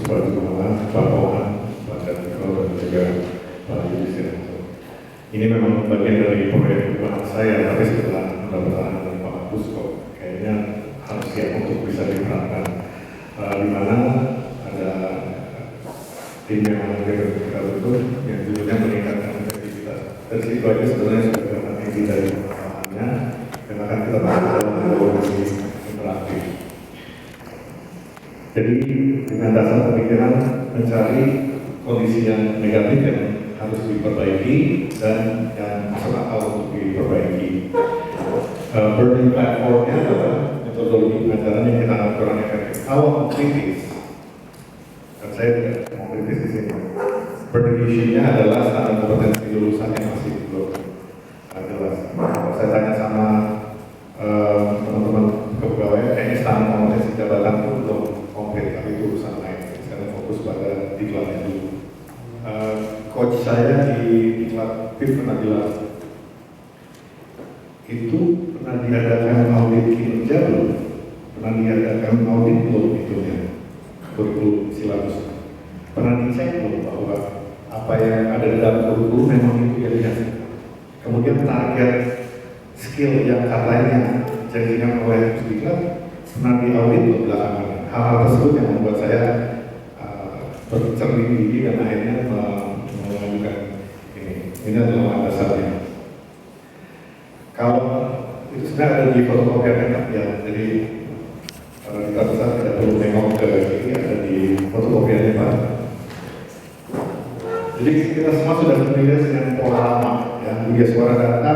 Pak Gunawan, Pak Pohan, Pak Jatiko, dan juga Pak Yudhistira. Ini memang bagian dari proyek perubahan saya, tapi setelah mudah-mudahan dari Pak Pusko, kayaknya harus siap untuk bisa diterapkan. Di mana ada tim yang manajer kita bentuk yang judulnya meningkatkan efektivitas. Dari situ aja sebenarnya sudah kelihatan inti dari permasalahannya yang akan kita bahas dalam evaluasi interaktif. Jadi dengan dasar pemikiran mencari kondisi yang negatif yang harus diperbaiki dan yang masuk akal untuk diperbaiki. Burning platformnya adalah metodologi pengajaran yang kita anggap kurang efektif. Kalau kritis, dan saya tidak mau kritis di sini. Burning issue-nya adalah standar kompetensi lulusan yang masih belum jelas. Kalau saya tanya sama teman-teman kepegawaian, kayaknya standar kompetensi jabatan itu belum konkret, tapi itu urusan lain. Saya fokus pada diklatnya dulu. Coach saya di diklat PIP pernah bilang, itu pernah diadakan audit kinerja belum? Pernah diadakan audit belum itunya? Kurikulum silabus. Pernah dicek belum bahwa apa yang ada di dalam kurikulum memang itu yang dihasilkan? Kemudian target skill yang katanya janjikan oleh diklat pernah diaudit belum belakangan? Hal-hal tersebut yang membuat saya bercermin diri dan akhirnya mengajukan ini. Ini adalah dasarnya. Kalau itu sudah ada di fotokopian ya, jadi kalau kita besar tidak perlu nengok ke ini, ada di fotokopiannya Pak. Jadi kita semua sudah familiar dengan pola lama, ya, media suara data,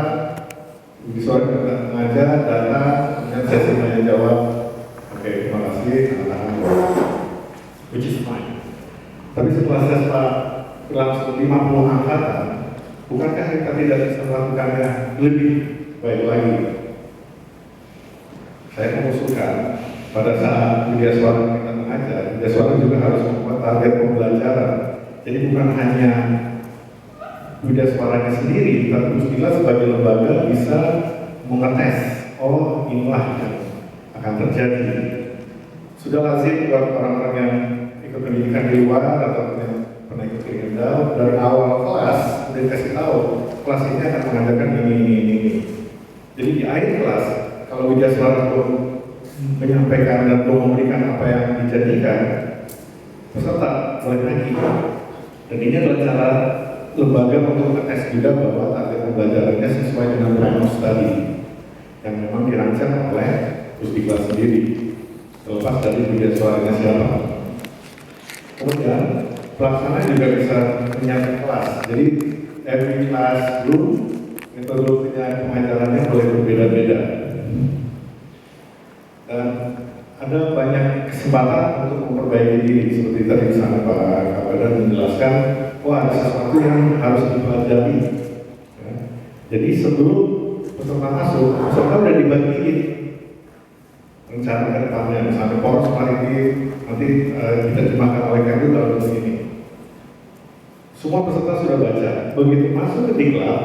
media suara data mengajar, data, kemudian sesi tanya jawab. Oke, terima kasih, anak-anak, which is fine. Tapi setelah saya berlangsung 50 angkatan, bukankah kita tidak bisa melakukannya lebih baik lagi? Saya mengusulkan pada saat media suara kita mengajar, media suara juga harus membuat target pembelajaran. Jadi bukan hanya media suaranya sendiri, tapi juga sebagai lembaga bisa mengetes, oh inilah yang akan terjadi. Sudah lazim buat orang-orang yang ikut pendidikan di luar atau pernah ikut pendidikan dari awal kelas udah dikasih tahu kelas ini akan mengajarkan ini. Jadi di akhir kelas kalau media suara belum menyampaikan dan belum memberikan apa yang dijanjikan, peserta boleh lagi. Dan ini adalah cara lembaga untuk mengetes juga bahwa target pembelajarannya sesuai dengan premis tadi yang memang dirancang oleh Pusdiklat sendiri, terlepas dari media suaranya siapa. Kemudian pelaksana juga bisa menyiapkan kelas. Jadi every classroom metodologinya pengajarannya boleh berbeda-beda. Dan ada banyak kesempatan untuk memperbaiki diri seperti tadi misalnya Pak Kabadan menjelaskan, ada sesuatu yang harus dipelajari. Ya. Jadi sebelum peserta masuk, peserta sudah dibagiin rencana ke depannya, misalnya poros maritim nanti diterjemahkan oleh Kemlu dalam bentuk ini. Semua peserta sudah baca. Begitu masuk ke diklat,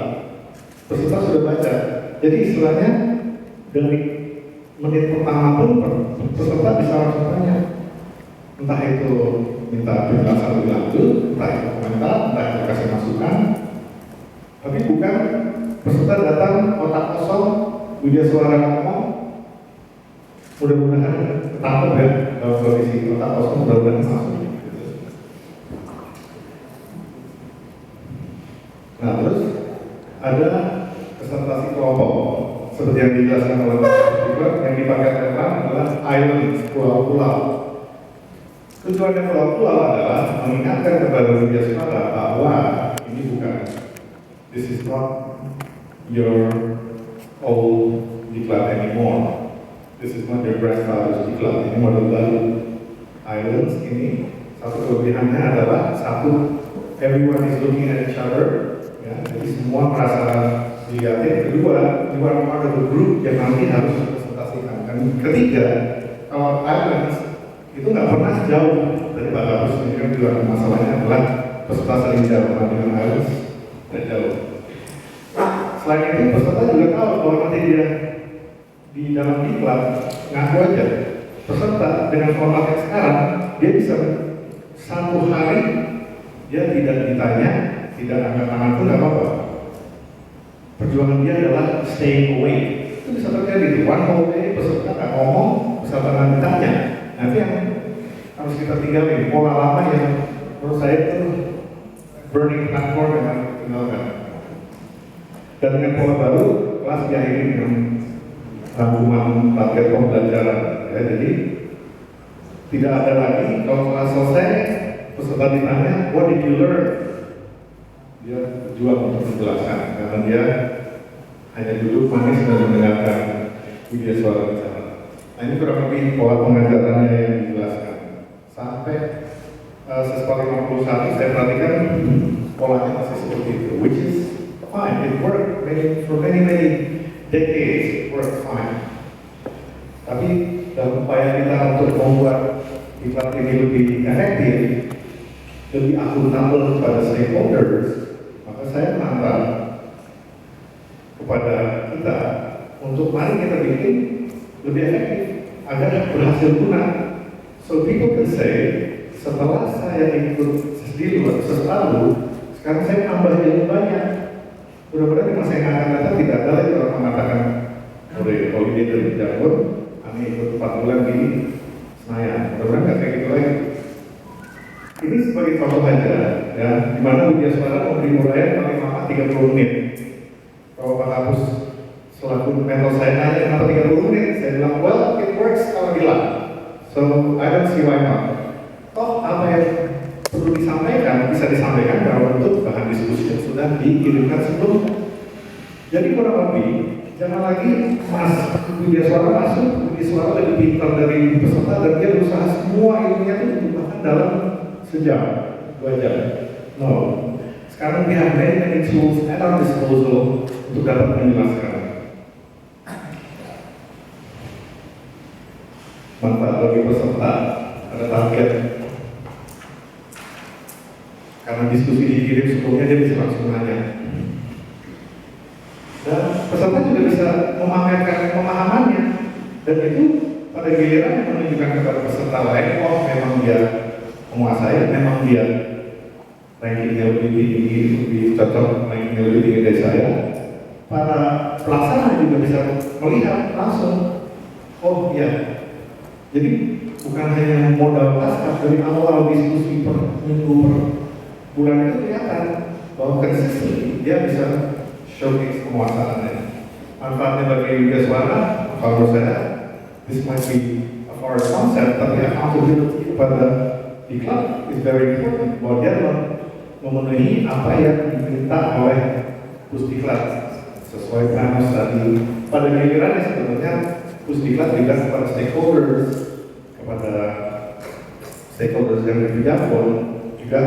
peserta sudah baca. Jadi istilahnya dari menit pertama pun peserta bisa langsung tanya, entah itu minta penjelasan lebih lanjut, entah itu komentar, entah itu kasih masukan. Tapi bukan peserta datang otak kosong, media suara ngomong, mudah-mudahan ketangkep ya dalam kondisi otak kosong, mudah-mudahan masuk. Nah terus ada presentasi kelompok seperti yang dijelaskan oleh Pak yang dipakai Evan adalah island, pulau-pulau. Tujuannya pulau-pulau adalah mengingatkan kepada media suara bahwa ini bukan, this is not your old diklat anymore. This is not your grandfather's diklat, ini model baru. Islands ini satu kelebihannya adalah satu, everyone is looking at each other, ya, jadi semua merasa dilihatin. Kedua, you are part of the group yang nanti harus dipresentasikan. Dan ketiga, kalau islands itu nggak pernah jauh dari Pak Kapus. Ini kan juga masalahnya adalah peserta saling jauh dengan islands dan jauh. Selain itu, peserta juga tahu bahwa nanti dia di dalam diklat ngaku aja peserta dengan format yang sekarang dia bisa satu hari dia tidak ditanya, tidak angkat tangan pun nggak apa-apa. Perjuangan dia adalah staying awake. Itu bisa terjadi. One whole day peserta nggak ngomong, peserta nggak ditanya. Nanti yang harus kita tinggalin pola lama yang menurut saya itu burning platform yang harus ditinggalkan. Dan dengan pola baru, kelas diakhiri dengan rangkuman target pembelajaran. Ya, jadi tidak ada lagi kalau kelas selesai peserta ditanya, what did you learn? Dia berjuang untuk menjelaskan karena dia hanya duduk manis dan mendengarkan video suara bicara. Nah ini kurang lebih pola pengajarannya yang dijelaskan. Sampai siswa 51 saya perhatikan polanya masih seperti itu, which is fine, it worked for many decades, it worked fine. Tapi dalam upaya kita untuk membuat diklat ini lebih efektif, lebih akuntabel kepada stakeholders, maka saya menantang kepada kita untuk mari kita bikin lebih efektif agar berhasil guna. So people can say, setelah saya ikut di luar selalu, sekarang saya tambah ilmu banyak. Mudah-mudahan di masa yang akan datang tidak ada lagi orang mengatakan oleh holiday dari Jawa, kami ikut 4 bulan di Senayan. Mudah-mudahan nggak kayak gitu lagi. Ini sebagai contoh aja, ya, di mana Widya Suara memberi uraian paling lama 30 menit. Kalau Pak Kapus selaku mentor saya nanya kenapa 30 menit, saya bilang, well, it works kalau bilang. So, I don't see why not. Toh, apa yang perlu disampaikan, bisa disampaikan dalam bentuk bahan diskusi yang sudah dikirimkan sebelumnya. Jadi kurang lebih, jangan lagi Widya Suara masuk, Widya Suara lebih pintar dari peserta dan dia berusaha semua ilmunya itu ditumpahkan dalam sejam, 2 jam. No. Sekarang we have many tools at our disposal untuk dapat menjelaskan. Manfaat bagi peserta, ada target. Karena diskusi dikirim sebelumnya dia bisa langsung nanya. Dan peserta juga bisa memamerkan pemahamannya. Dan itu pada giliran menunjukkan kepada peserta lain, oh memang dia menguasai, memang dia rankingnya lebih tinggi, lebih cocok, rankingnya lebih tinggi dari saya. Para pelaksana juga bisa melihat langsung, oh iya. Jadi bukan hanya modal pasca dari awal diskusi per minggu per bulan itu kelihatan bahwa konsisten dia bisa showcase penguasaannya. Manfaatnya bagi Widya Suara, kalau saya, this might be a foreign concept, tapi accountability kepada diklat is very important. Bahwa dia memenuhi apa yang diminta oleh Pusdiklat sesuai Pranus tadi. Pada gilirannya sebenarnya Pusdiklat juga kepada stakeholders yang lebih jauh juga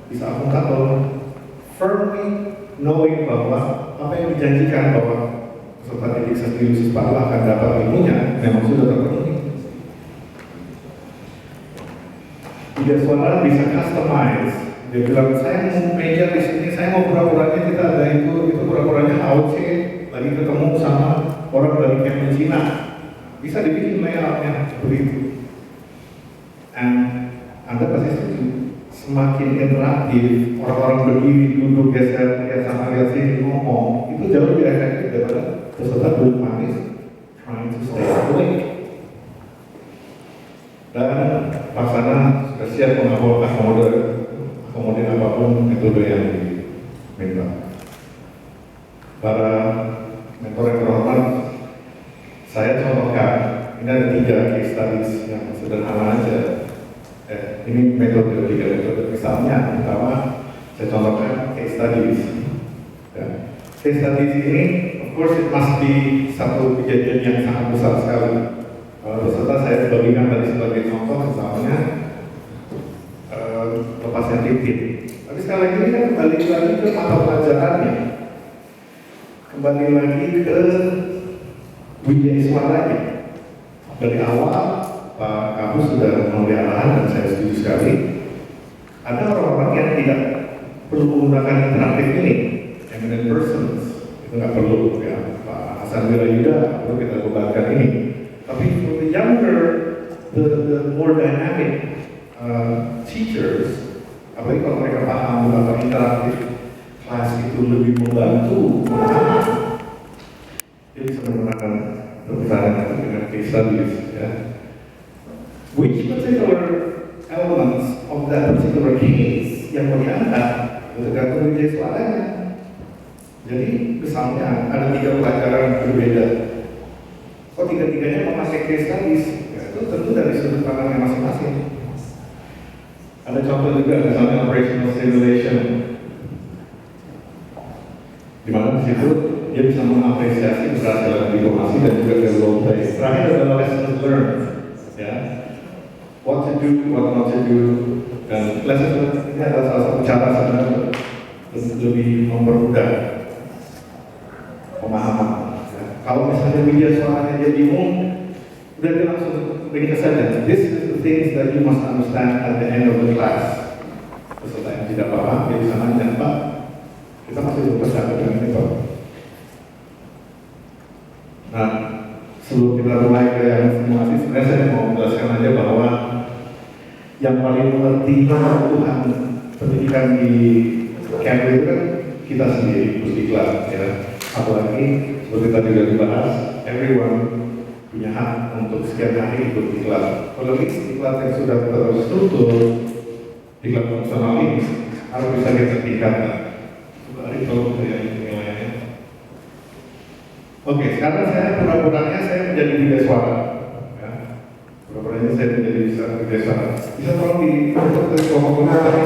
bisa akuntabel, firmly knowing bahwa apa yang dijanjikan bahwa peserta didik sendiri separuh akan dapat ilmunya memang sudah terpenuhi. Widya Suara bisa customize. Dia bilang, saya mau meja di sini, saya mau pura-puranya kita ada itu pura-puranya AOC lagi ketemu sama orang dari Kempen Cina. Bisa dibikin layoutnya seperti itu. And Anda pasti setuju. Semakin interaktif, orang-orang berdiri, duduk, geser, lihat sana, lihat sini, ngomong, itu jauh lebih efektif daripada peserta duduk manis, trying to stay awake. Dan pelaksana sudah siap akomodir apapun metode yang diminta. Para mentor yang terhormat, saya contohkan, ini ada 3 case studies yang sederhana aja. Ini metode 3 metode. Misalnya, pertama saya contohkan case studies. Ya. Case studies ini, of course, it must be satu kejadian yang sangat besar sekali. Kalau peserta saya bagikan tadi sebagai contoh, misalnya lepasnya titik. Tapi sekali lagi ini kan kembali lagi ke mata pelajarannya, kembali lagi ke Widya Suaranya. Dari awal Pak Kapus sudah memberi arahan dan saya setuju sekali. Ada orang-orang yang tidak perlu menggunakan interaktif ini, eminent persons, itu nggak perlu ya. Pak Hasan Wirayuda perlu kita bebankan ini. Tapi for the younger, the more dynamic teachers, apalagi kalau mereka paham atau interaktif kelas itu lebih membantu dia bisa menggunakan perpustakaan dengan case studies, ya. Which particular elements of that particular case yang mau diangkat tergantung dari suaranya. Jadi misalnya ada 3 pelajaran berbeda, kok tiga-tiganya memakai case studies, ya, itu tentu dari sudut pandangnya masing-masing. Ada contoh juga misalnya operational simulation, di mana di situ dia bisa mengapresiasi keberhasilan diplomasi dan juga role play. Terakhir adalah lessons learned, ya, what to do, what not to do, dan lessons learned ini adalah salah satu cara sebenarnya lebih mempermudah pemahaman. Ya. Kalau misalnya media suaranya dia bingung, udah dia langsung beri kesadaran. This is the things that you must understand at the end of the class. Peserta yang tidak paham, dia bisa nanya, Pak, kita masih belum bersama dengan ini, Pak. Nah, sebelum kita mulai ke yang simulasi, sebenarnya saya mau menjelaskan aja bahwa yang paling mengerti kebutuhan pendidikan di Cambridge itu kan kita sendiri, Pusdiklat, ya. Apalagi seperti tadi sudah dibahas, everyone punya hak untuk sekian hari ikut diklat. Kalau diklat yang sudah terstruktur, diklat fungsional ini harus bisa kita tingkatkan. Coba Ari tolong saya penilaiannya. Oke, sekarang saya pura-puranya saya menjadi media suara. Ya. Pura-puranya saya menjadi media suara. Bisa tolong di kelompok tadi.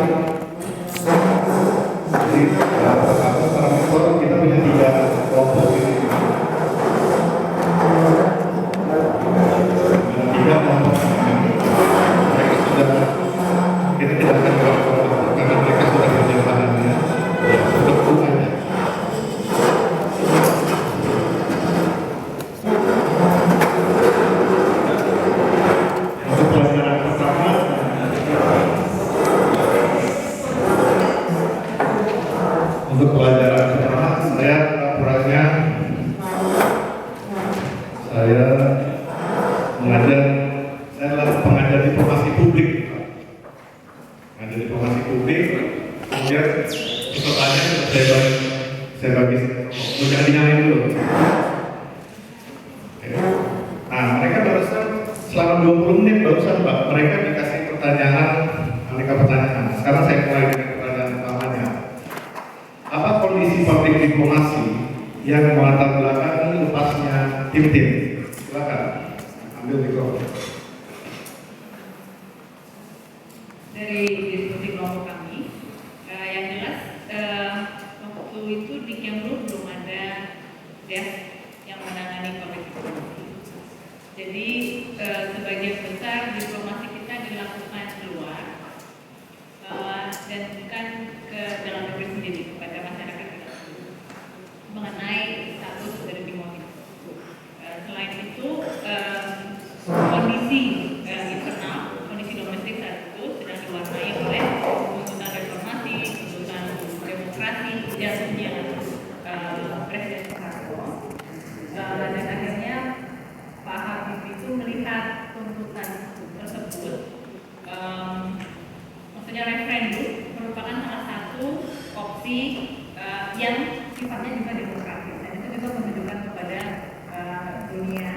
Jadi, para mentor kita punya 3 kelompok ini. Kita tidak akan berapa karena mereka sudah punya bahannya, ya, sudah punya. Untuk pelajaran pertama, saya pura-puranya saya mengajar. Saya adalah pengajar diplomasi publik. Pengajar diplomasi publik. Kemudian pesertanya saya bagi. Jangan dinyalain dulu. Oke. Nah, mereka barusan selama 20 menit barusan Pak, mereka dikasih pertanyaan, aneka pertanyaan. Sekarang saya mulai dengan pertanyaan utamanya. Apa kondisi publik diplomasi yang melatar belakangi lepasnya tim-tim? Silakan ambil mikrofon. Dari diskusi kelompok kami, yang jelas waktu itu di Kemlu belum ada desk yang menangani public diplomasi. Jadi sebagian besar diplomasi kita dilakukan keluar dan bukan ke dalam negeri sendiri kepada masyarakat kita mengenai status dari diplomasi. Selain itu kondisi internal, kondisi domestik saat itu sedang diwarnai oleh tuntutan reformasi, tuntutan demokrasi, jatuhnya Presiden Soekarno, dan akhirnya Pak Habibie itu melihat tuntutan tersebut, maksudnya referendum merupakan salah satu opsi yang sifatnya juga demokratis, dan itu juga menunjukkan kepada dunia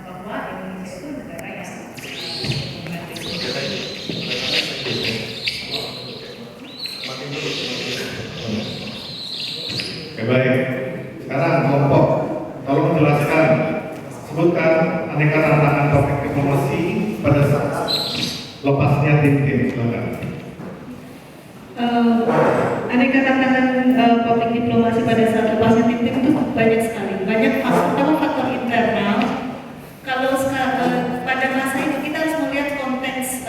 bahwa Indonesia itu negara yang baik. Sekarang kelompok, tolong jelaskan, sebutkan aneka tantangan public diplomasi pada saat lepasnya tim-tim. Silakan. Aneka tantangan public diplomasi pada saat lepasnya tim-tim itu banyak sekali. Banyak faktor, pertama faktor internal. Kalau pada masa itu kita harus melihat konteks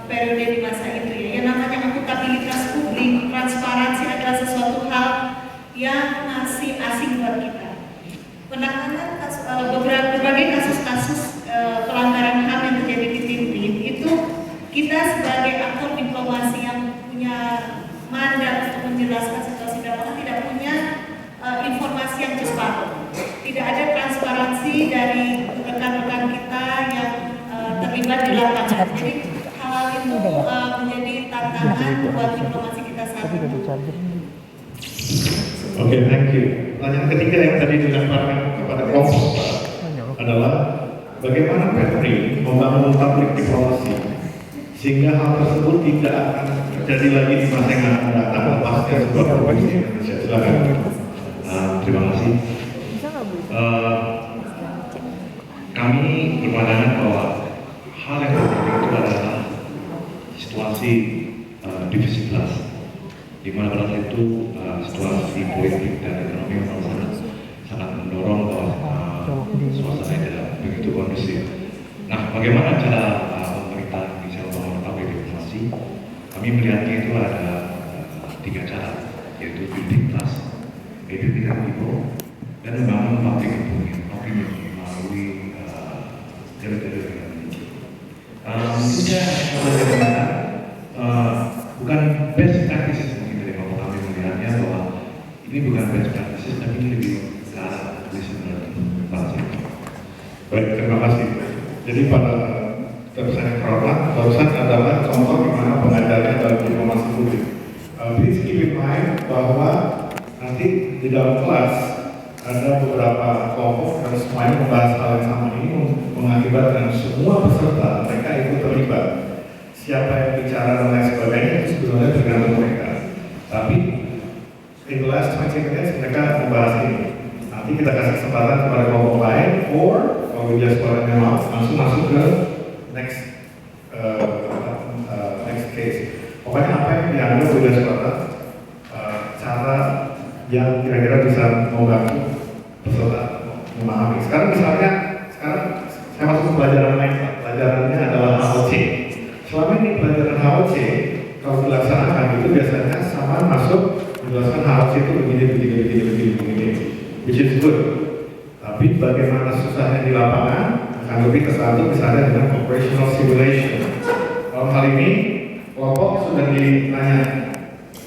periode di masa itu ya. Yang namanya akuntabilitas publik, transparansi adalah sesuatu hal yang masih asing buat kita. Penanganan berbagai kasus-kasus pelanggaran HAM yang terjadi di tim-tim itu kita sebagai aktor diplomasi yang punya mandat untuk menjelaskan situasi di lapangan tidak punya informasi yang cepat. Tidak ada transparansi dari rekan-rekan kita yang terlibat di lapangan. Jadi hal hal itu menjadi tantangan buat diplomasi kita saat ini. Oke, thank you. Pertanyaan ketiga yang tadi dilemparkan kepada kelompok adalah bagaimana Pepri membangun public diplomasi sehingga hal tersebut tidak akan terjadi lagi di masa yang akan datang lepasnya sebuah provinsi Indonesia. Silakan. Terima kasih. Kami berpandangan bahwa hal yang terjadi itu adalah situasi divisi kelas, di mana pada saat itu situasi politik dan ekonomi memang sangat mendorong bahwa suasana tidak begitu kondusif. Nah, bagaimana cara pemerintah bisa membangun public diplomasi? Kami melihatnya itu ada 3 cara, yaitu building trust, educating people, dan membangun public opinion melalui jalur-jalur yang tinggi. Tentunya bukan best practices mungkin dari kalau kami melihatnya bahwa ini bukan best practices, tapi ini lebih ke arah listener. Baik, terima kasih. Jadi pada terusnya program barusan adalah contoh di mana pengajarnya dalam diplomasi publik. Please keep in mind bahwa nanti di dalam kelas ada beberapa kelompok dan semuanya membahas hal yang sama. Ini mengakibatkan semua peserta mereka ikut terlibat. Siapa yang bicara dan lain sebagainya itu sebenarnya tergantung mereka. Tapi in the last 20 minutes mereka membahas ini. Nanti kita kasih kesempatan kepada kelompok lain, or kalau dia suaranya mau langsung masuk ke next case. Pokoknya apa yang dianggap sudah suara cara yang kira-kira bisa membantu peserta memahami. Sekarang misalnya, saya masuk ke pelajaran lain. Pelajarannya adalah HOC. Selama ini pelajaran HOC kalau dilaksanakan itu biasanya sama masuk menjelaskan HOC itu begini, which is good. Tapi bagaimana susahnya di lapangan akan lebih terbantu misalnya dengan operational simulation. Dalam hal ini kelompok sudah ditanya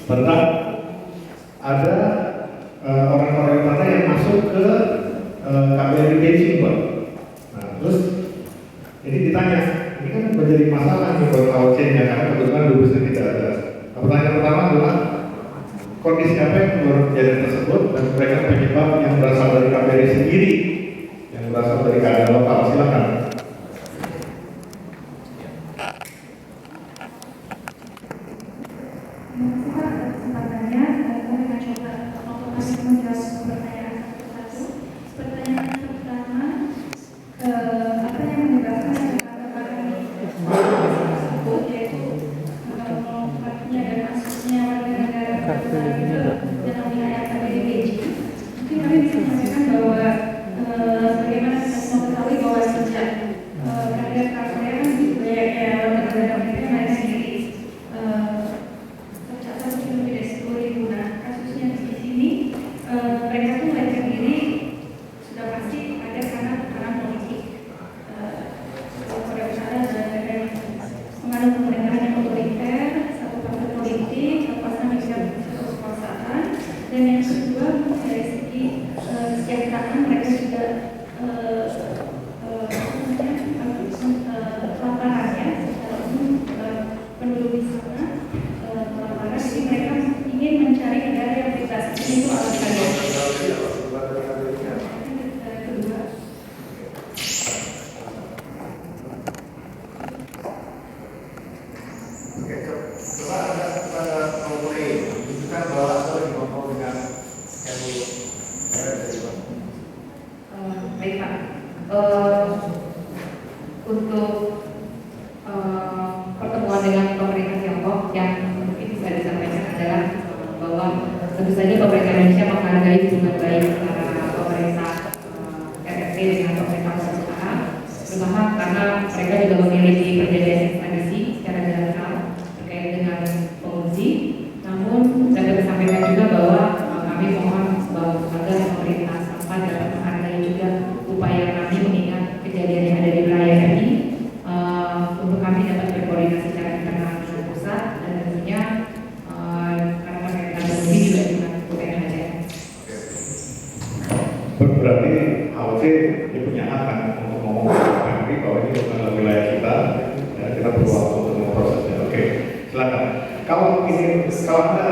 tentang ada orang-orang mana yang masuk ke KBRI Beijing, Pak. Nah, terus ini ditanya, ini kan menjadi masalah nih buat KOC-nya karena kebetulan dubesnya tidak ada. Nah, pertanyaan pertama adalah kondisi apa yang menurut kejadian tersebut dan mereka penyebab yang berasal dari KBRI sendiri, yang berasal dari keadaan lokal. Silakan. Pertemuan dengan pemerintah Tiongkok yang mungkin bisa disampaikan adalah bahwa tentu saja pemerintah Indonesia menghargai hubungan baik antara pemerintah RRT dengan pemerintah Tiongkok, terutama karena mereka juga memiliki perjanjian ekstradisi secara bilateral terkait dengan pengungsi. Namun dapat disampaikan juga bahwa kami mohon agar pemerintah setempat dapat menghargai juga upaya kami mengingat kejadian yang ada di wilayah ini. Untuk kami dapat berkoordinasi secara internal dengan pusat dan tentunya karena mereka sendiri juga dengan UPN saja. kalau Anda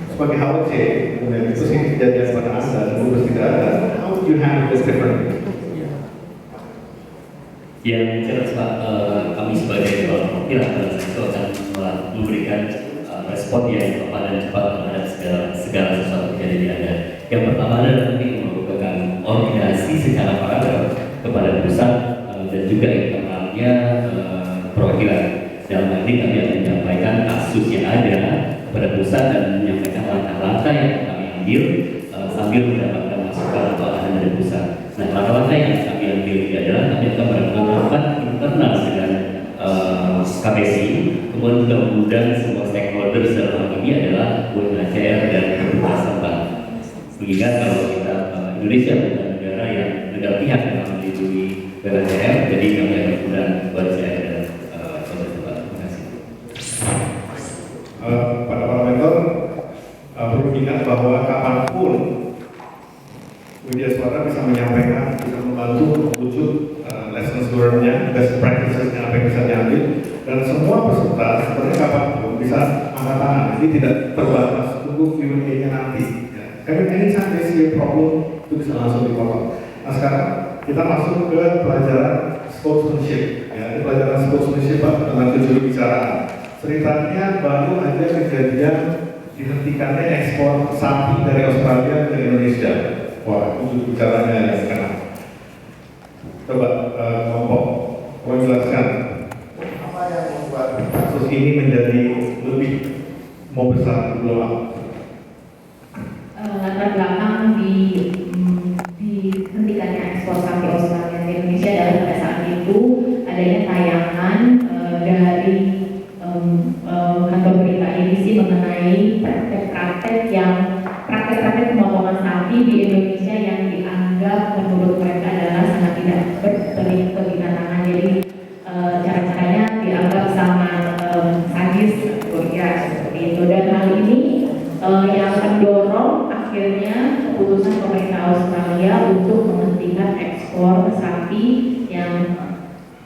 sebagai HOC, kemudian itu sih kejadian pada Anda, dan terus tidak ada, how would you handle this differently? Yang jelas Pak, kami sebagai perwakilan itu akan memberikan respon yang tepat dan cepat terhadap segala sesuatu yang ada. Yang pertama adalah kami melakukan koordinasi secara paralel kepada pusat dan juga internalnya perwakilan. Dalam hal ini kami akan menyampaikan kasus yang ada kepada pusat dan menyampaikan langkah-langkah yang kami ambil sambil mendapatkan masukan atau arahan dari pusat. Nah, langkah-langkah yang kami ambil ini adalah kami akan melakukan rapat internal dengan KBSI, kemudian mudah-mudahan semua stakeholder dalam hal ini adalah UNHCR dan pemerintah setempat. Mengingat kalau kita Indonesia bukan negara pihak yang melindungi UNHCR, jadi kami akan mengundang UNHCR dan pemerintah setempat. Terima kasih. Pada parameter perlu diingat bahwa kapanpun media suara bisa menyampaikan, bisa membantu wujud lessons learned-nya, best practices-nya apa yang bisa diambil, dan semua peserta sebenarnya kapanpun bisa angkat tangan. Ini tidak terbatas, tunggu Q&A-nya nanti. Ya. Karena ini sampai si problem itu bisa langsung dipotong. Nah sekarang kita masuk ke pelajaran sportsmanship. Ya, ini pelajaran sportsmanship Pak tentang kejurubicaraan. Ceritanya baru aja kejadian dihentikannya ekspor sapi dari Australia ke Indonesia. Wah, itu bicaranya yang kena. Coba kelompok menjelaskan apa yang membuat kasus ini menjadi lebih mau besar blow up. Latar belakang dihentikannya ekspor sapi Australia ke Indonesia adalah pada saat itu adanya tayangan dari kantor berita ABC mengenai praktek-praktek pemotongan sapi di Indonesia yang dianggap menurut mereka adalah sangat tidak berbinatangan. Jadi cara-caranya dianggap sangat sadis, ya seperti itu. Dan hal ini yang mendorong akhirnya keputusan pemerintah Australia untuk menghentikan ekspor sapi yang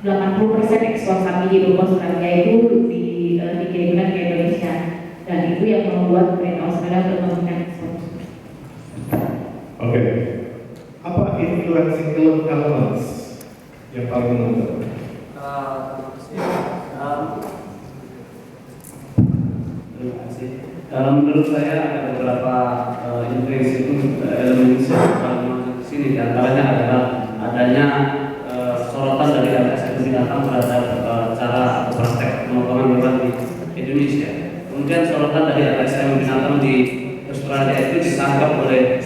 80% ekspor sapi di Australia itu dikirimkan ke Indonesia, dan itu yang membuat pemerintah Australia untuk menghentikan ekspor. Oke. Apa influencing elements yang paling menonjol? Menurut saya ada beberapa influence itu elemen yang masuk ke sini. Di antaranya adalah adanya sorotan dari LSM binatang terhadap cara atau praktek pemotongan hewan di Indonesia. Kemudian sorotan dari LSM binatang di Australia itu ditangkap oleh